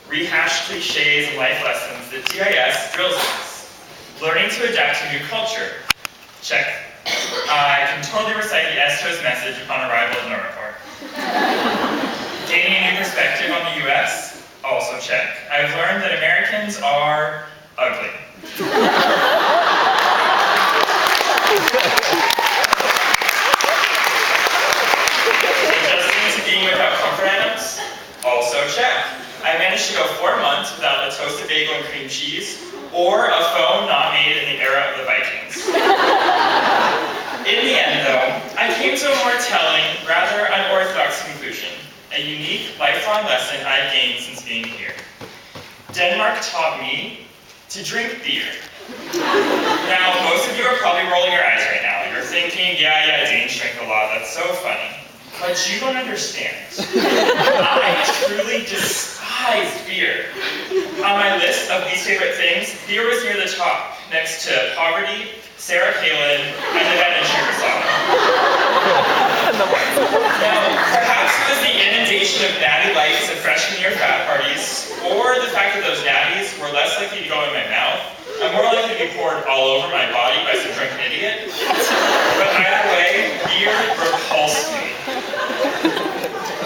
rehash cliches and life lessons that DIS drills us. Learning to adapt to new culture. Check. I can totally recite the Estro's message upon arrival at Northport. Gaining a new perspective on the US. Also check. I've learned that Americans are ugly. Adjusting to being without comfort items. Also check. I managed to go 4 months without a toasted bagel and cream cheese, or a phone not made in the era of the Vikings. In the end, though, I came to a more telling, rather unorthodox conclusion, a unique, lifelong lesson I've gained since being here. Denmark taught me to drink beer. Now, most of you are probably rolling your eyes right now. You're thinking, yeah, Danes drink a lot, that's so funny. But you don't understand. I truly despise beer. On my list of least favorite things, beer was near the top, next to poverty, Sarah Palin, and the Ben and Sugar song. Now, perhaps it was the inundation of natty lights at freshman year frat parties, or the fact that those natties were less likely to go in my mouth, and more likely to be poured all over my body by some drunken idiot. But either way, beer repulsed me.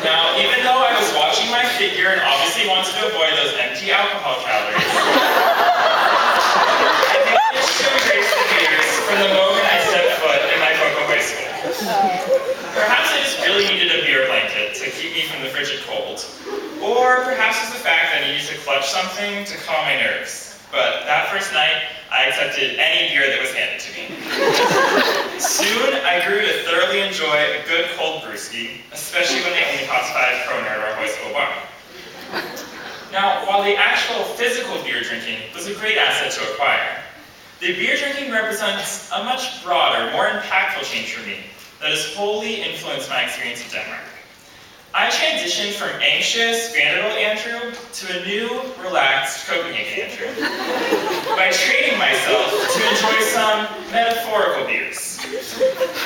Now, even though I was watching my figure and obviously wanted to avoid those empty alcohol calories, I managed to embrace the beers from the moment I stepped foot in my Cocoa High School. Perhaps I just really needed a beer blanket to keep me from the frigid cold. Or perhaps it was the fact that I needed to clutch something to calm my nerves. But that first night, I accepted any beer that was handed to me. Soon, I grew to thoroughly enjoy a good cold brewski, especially when they only cost 5 kroner at our high school bar. Now, while the actual physical beer drinking was a great asset to acquire, the beer drinking represents a much broader, more impactful change for me that has wholly influenced my experience in Denmark. I transitioned from anxious Vanderbilt Andrew to a new, relaxed Copenhagen Andrew by training myself to enjoy some metaphorical beers.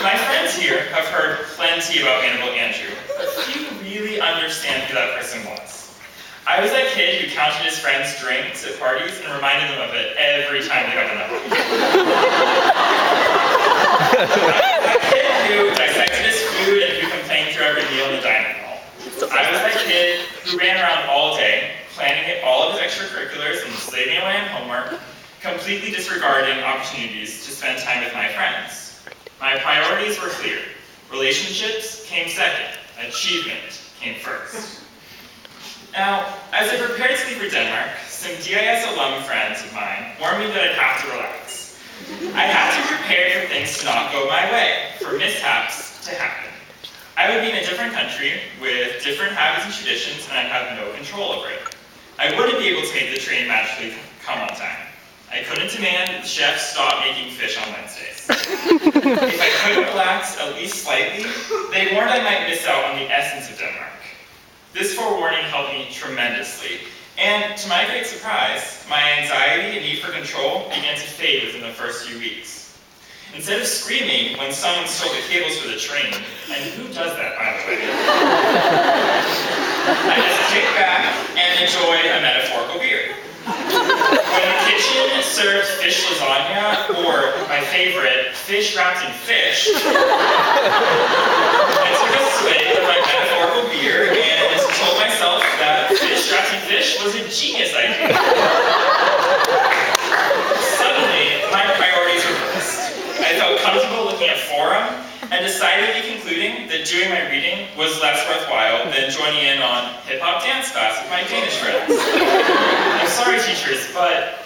My friends here have heard plenty about Vanderbilt Andrew, but few really understand who that person was. I was that kid who counted his friends' drinks at parties and reminded them of it every time they got to know him. That kid who dissected his food and who complained through every meal in the dining hall. I was that kid who ran around all day, planning all of his extracurriculars and slaving away on homework, completely disregarding opportunities to spend time with my friends. My priorities were clear. Relationships came second. Achievement came first. Now, as I prepared to leave for Denmark, some DIS alum friends of mine warned me that I'd have to relax. I'd have to prepare for things to not go my way, for mishaps to happen. I would be in a different country with different habits and traditions, and I'd have no control over it. I wouldn't be able to make the train magically come on time. I couldn't demand that the chefs stop making fish on Wednesdays. If I couldn't relax at least slightly, they warned I might miss out on the essence of Denmark. This forewarning helped me tremendously, and to my great surprise, my anxiety and need for control began to fade within the first few weeks. Instead of screaming when someone stole the cables for the train, and who does that, by the way, I just kick back and enjoy a metaphorical beer. When the kitchen served fish lasagna, or my favorite, fish wrapped in fish, I took a swig of my metaphorical beer and told myself that fish wrapped in fish was a genius idea. Suddenly, my priorities reversed. I felt comfortable looking at forum and decidedly concluding that doing my reading was less worthwhile than joining in on hip-hop dance class with my Danish friends. I'm sorry, teachers, but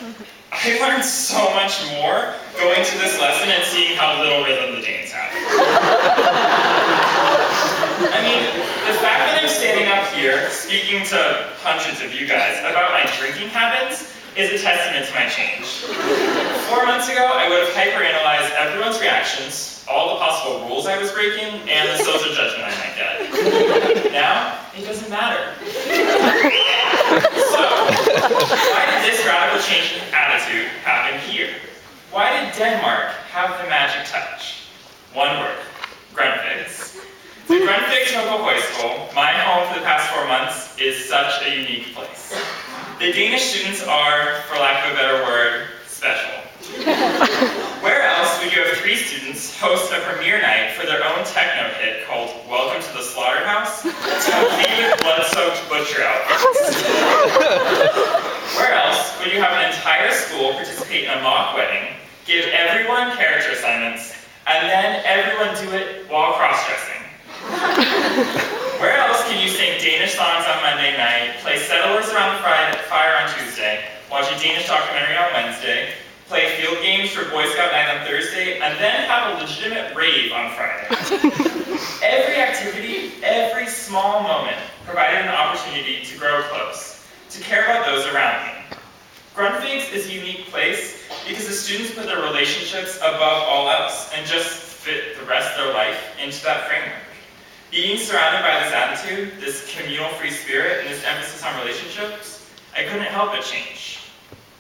I learned so much more going to this lesson and seeing how little rhythm the Danes have. I mean, the fact that I'm standing up here speaking to hundreds of you guys about my drinking habits is a testament to my change. 4 months ago, I would have hyper-analyzed everyone's reactions, all the possible rules I was breaking, and the social judgment I might get. Now, it doesn't matter. So, why did this radical change in attitude happen here? Why did Denmark have the magic touch? One word, Grundtvigs. The Grundtvigs Local High School, my home for the past 4 months, is such a unique place. The Danish students are, for lack of a better word, special. Where else would you have 3 students host a premiere night for their own techno hit called Welcome to the Slaughterhouse, complete with blood-soaked butcher outfits? Where else would you have an entire school participate in a mock wedding, give everyone character assignments, and then everyone do it while cross-dressing? Where else can you sing Danish songs on Monday night, play settlers around the fire on Tuesday, watch a Danish documentary on Wednesday, play field games for Boy Scout night on Thursday, and then have a legitimate rave on Friday? Every activity, every small moment provided an opportunity to grow close, to care about those around me. Grundtvigs is a unique place because the students put their relationships above all else and just fit the rest of their life into that framework. Being surrounded by this attitude, this communal free spirit, and this emphasis on relationships, I couldn't help but change.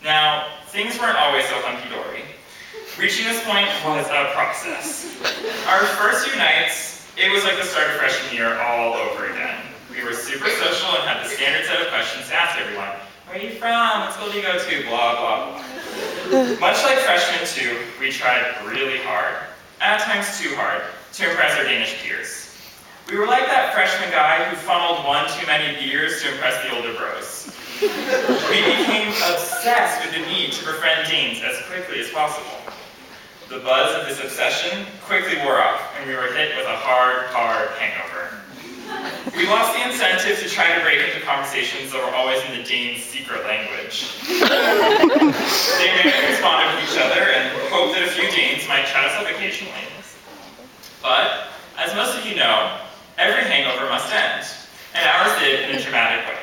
Now, things weren't always so hunky-dory. Reaching this point was a process. Our first few nights, it was like the start of freshman year all over again. We were super social and had the standard set of questions to ask everyone. Where are you from? What school do you go to? Blah, blah, blah. Much like freshmen too, we tried really hard, at times too hard, to impress our Danish peers. We were like that freshman guy who funneled one too many beers to impress the older bros. We became obsessed with the need to befriend Danes as quickly as possible. The buzz of this obsession quickly wore off, and we were hit with a hard hangover. We lost the incentive to try to break into conversations that were always in the Danes' secret language. They Americans bonded with each other and hoped that a few Danes might chat us up occasionally. But, as most of you know, every hangover must end, and ours did in a dramatic way.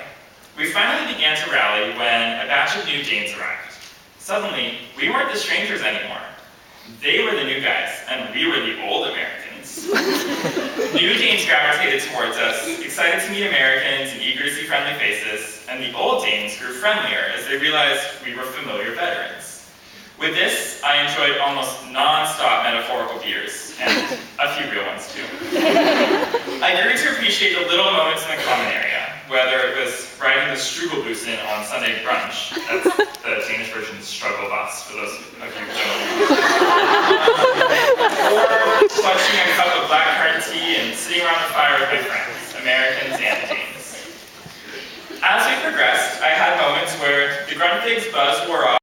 We finally began to rally when a batch of new Danes arrived. Suddenly, we weren't the strangers anymore. They were the new guys, and we were the old Americans. New Danes gravitated towards us, excited to meet Americans and eager to see friendly faces, and the old Danes grew friendlier as they realized we were familiar veterans. With this, I enjoyed almost non-stop metaphorical beers, and a few real ones too. I grew to appreciate the little moments in the common area, whether it was riding the Strugelbussen on Sunday brunch, that's the Danish version of struggle bus, for those of you who don't know, or clutching a cup of blackcurrant tea and sitting around the fire with my friends, Americans and Danes. As we progressed, I had moments where the Grundtvigs buzz wore off,